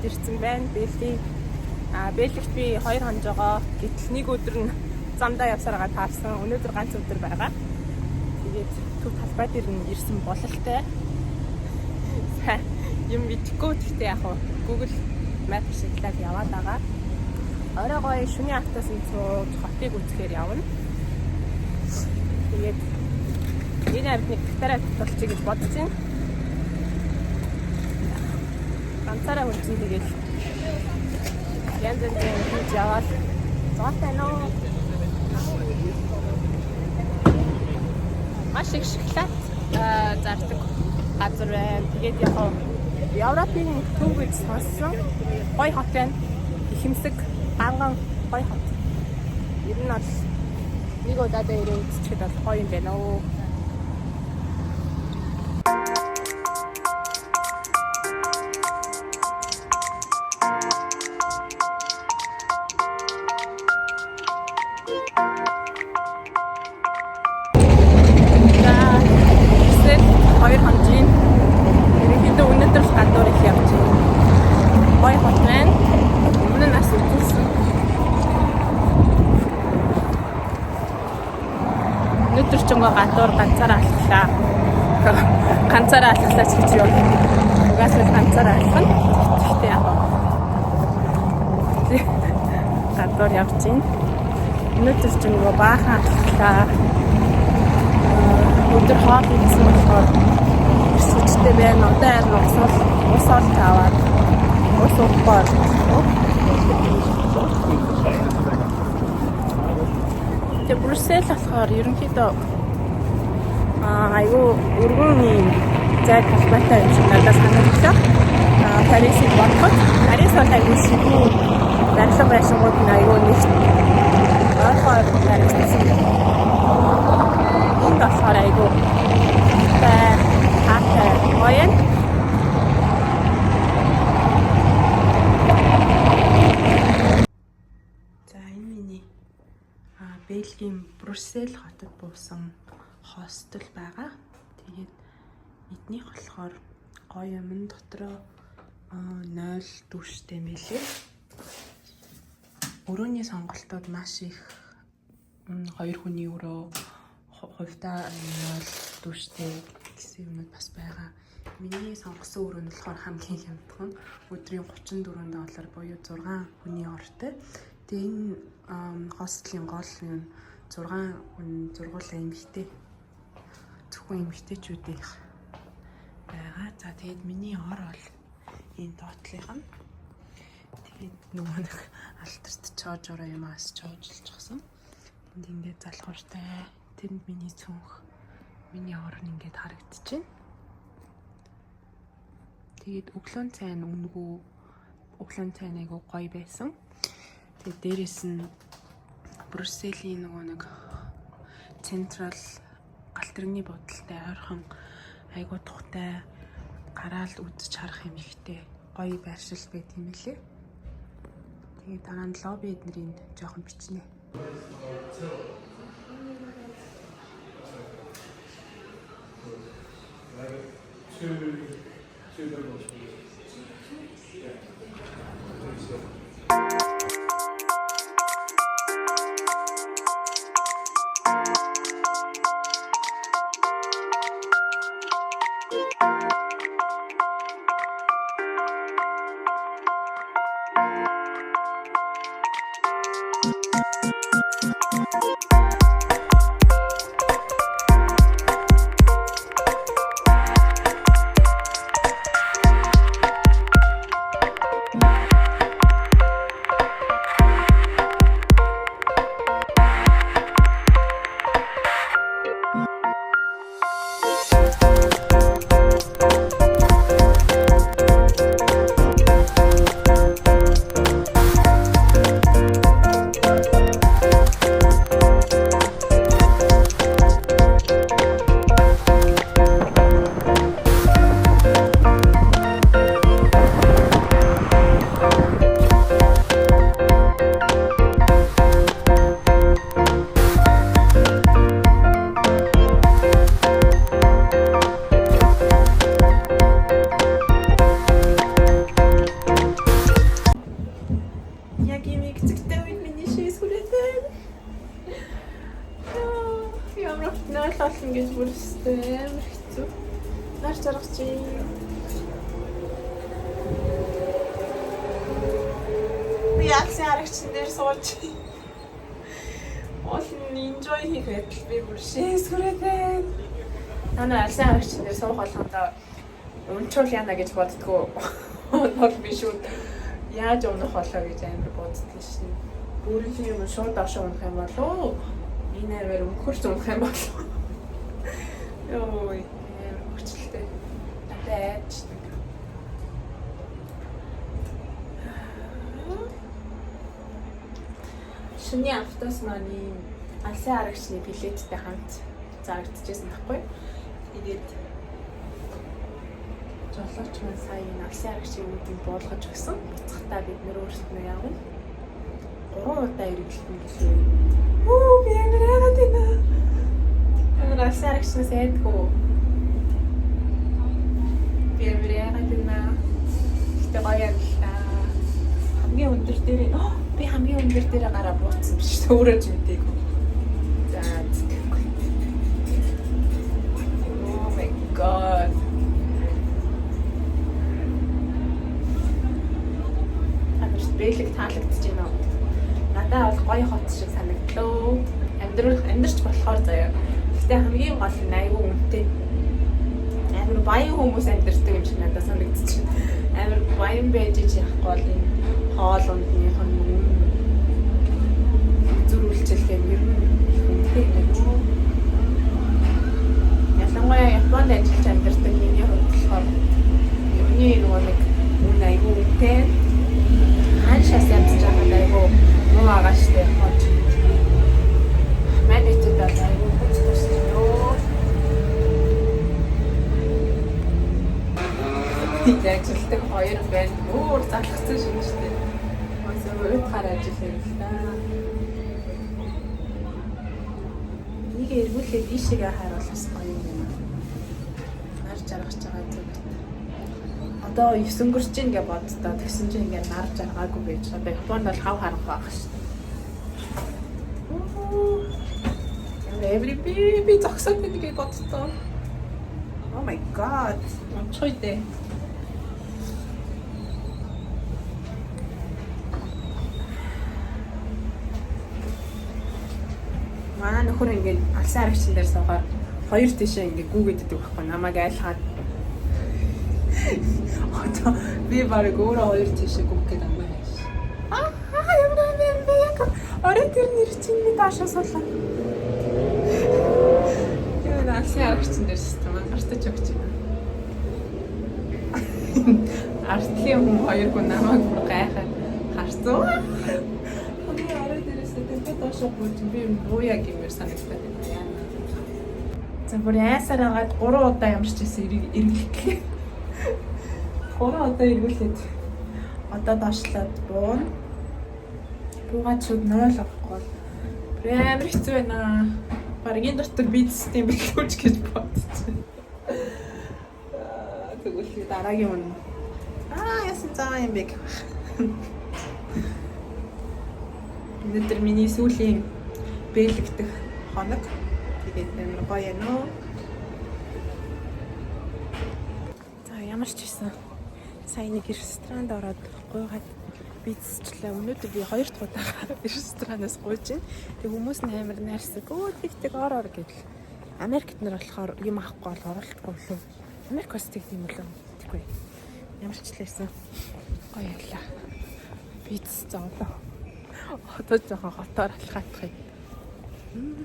ирсэн байна. Бэлгийн бэлэгт би 2 хонж байгаа. Гэтэл нэг өдөр нь замдаа явсараа таарсан. Өнөөдөр ганц өдөр байгаа. Тэгээд төв талбай дээр нь ирсэн бололтой. Юм мэдгүй гэхдээ яг Google Map шиглээд яваад байгаа. Орой гоё шөнийн автоос сууж хотыг үзэхээр явна. Тэгээд энэ амьтныг гитараа тулчих гэж бодож байна. Ганцаараа хөлжин тэгээд янз бүрийн хийж яваад зоотой нөө. Маш их шоколад зардаг газар байна. Тэгээд яг Европын төв гэж сонссон. Гоё хот байна. Ихэмсэг ганган гоё хот. Ер нь бол нэг удаа дээр үзчихэд бол гоё юм байна оо. Гадуур ганцаараа алхлаа. Ганцаараа алхлаа ч гэж юм. Угаасаа ганцаараа алхна. Гэхдээ яг гадуур явж байна. Өнөөдөр ч нөгөө баахан алхлаа. Өдөр хоол идсэн болохоор өсөжтэй байна. Одоо харин ус таваад ус уугаар. Брюссел болохоор ерөнхийдөө айгүй өргөн зай талбайтай юм шиг надад санагдлаа. Парисыг бодоход Парис бол айгүй шигүү зарилга байшингууд нь айгүй нэгт болохоор Парисэн. Энд болохоор айгүй хаатай гоё. За энэ миний Бельгийн Брюссел хотод буусан хостел байгаа. Тэгээд эднийх болохоор гоё юм дотроо 0 дүрштэй мэлээ. Өрөөний сонголтууд маш их 2 хүний өрөө хувьдаа 0 дүрштэй гэсэн юмуд бас байгаа. Миний сонгосон өрөө нь болохоор хамгийн хямдхан өдрийн $34 буюу 6 хүний ортой. Тэгээ энэ хостлийн гол юм 6 хүн зургуулаа эмэгтэй. Зөвхөн эмэгтэйчүүдийн байгаа. За тэгээд миний ор бол энэ доотлих нь. Тэгээд нөгөө нэг алтарт чоожороо юмас чоожлчихсан. Энд ингээд залхууртай. Тэнд миний цүнх. Миний ор нь ингээд харагдчихэв. Тэгээд өглөөний цайн өнгөө өглөөний цайн айгу гоё байсан. Тэгээд дээрэс нь Брюсселийн нөгөө нэг централ галтрэгний бодолтой ойрхон айгуу тухтай гараал үдчих харах юм ихтэй гоё байршил байт юм лээ. Тэгээд дараа нь лобби эднэрийн жоохон бичнэ. Нар жаргах чи. Би алсын аргачин дээр сууж. Олон enjoy хийх байтал би бүр шээсгүрээд. Манай алсын аргачин дээр суух болгондоо унчвал яана гэж боддгоо. Бол би шүү. Яаж унах болоо гэж амар боддгоо шин. Бүрийн юм шууд ашиг унах юм болоо. Энэ аваар өнхөрч унах юм болоо. Йоо, хүчлээ. Атаач. Шүний автобус маань алсын аргачны билеттэй хамт зарагдчихсан байхгүй. Тэгээд жолооч маань сая энэ алсын аргачийн үүдийг буулгаж өгсөн. Буцахтаа бид нэр өөрсдөө явна. 3 удаа иргэлтэн гэлээ. Оо би ямар яагаад ийна. Ямар алсын аргачнаас айдгүй. Би ямар яагаад ийна. Гэтэ гоё юм л та. Хамгийн өндөр дээр би хамгийн өндөр дээр гараа бууцсан биш өөрөө ч мэдээгүй. За зүггүй. Oh my god. Амарч бэлэг таалагдж байна уу? Надад бол гоё хот шиг санагдлаа. Амьдрч болохоор заяа. Гэтэ хамгийн гол нь айгүй үнэтэй. Амар баян хүмүүс амьдэрдэг юм шиг надад санагдчих. Амар баян байж яахгүй бол энэ хоол ундных нь зүрүүлчилгээ ер нь үнэтэй юм. Ялангуяа Японд ажиллаж амьдардаг миний хувьд болохоор юуны нэг үн айгүй үнэтэй. Хаашаас ямсаж байгаа айгүй муу агааштай хот. Манайчд айгүй хөцөж ёо. Яг зөвхөн хоёр байна. Өөр залхсан шүү дээ. Масаа уйтгаар ажиллах юм л да. Нэг эргүүлээд ийшээгээ харуулах гоё юм. Нар жаргаж байгаа зүг. Одоо 9 өнгөрч ийн гэж боддоо тэгсэн чинь ингээд нар жаргаагүй байж байгаа. Одоо Японд бол хав харах байх шүү. Every baby зогсоод байдаг гэж боддоо. Oh my god. Амчгүй дээ. Манай нөхөр ингээд алсын аргачин дээр суугаар хоёр тишээ ингээд гүгээд идэг байхгүй намайг айлхаад. Одоо би барыг өөрөө хоёр тишээ гүгээд амгаа яаш. Ямар юм бэ яг орой тэр нэр чинь таашаа суулаа. Яа алсын аргачин дээр систем артаж өгч байна. Артлын хүн хоёр гоо намайг бүр гайхаад харцсан. Би бууя гэмээр санагдаад байна. За бүр яасаар агаад 3 удаа ямарч ирсэн эргэлтлээ. 3 удаа эргүүлээд одоо доошлоод буун. Буугаад шууд 0 авахгүй. Амар хэцүү байна. Баргийн дотор бит систем билүүч гэж бодсон. Тэгвэл дараагийн юм. Яасан цаа юм бэ? Өнөөдөр миний сүүлийн бэлэгдэх хоног. Тэгээд амар гоё нөө. За ямар ч байсан. Сайн нэг ресторанд ороод гуйгаад бицчлээ. Өнөөдөр би 2 дахь удаа ресторанаас гуйж байна. Тэг хүмүүс нь амар найрсаг. Өө тэгтэг ор гэдэл. Америкт нар болохоор юм авахгүй бол оролдохгүй лөө. Америк бас тэг юм лөө. Тэггүй. Ямар ч лээсэн. Гоё ялла. Биц зоолоо. Одоо жоохон хотоор алхаах юм.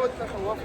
Вот.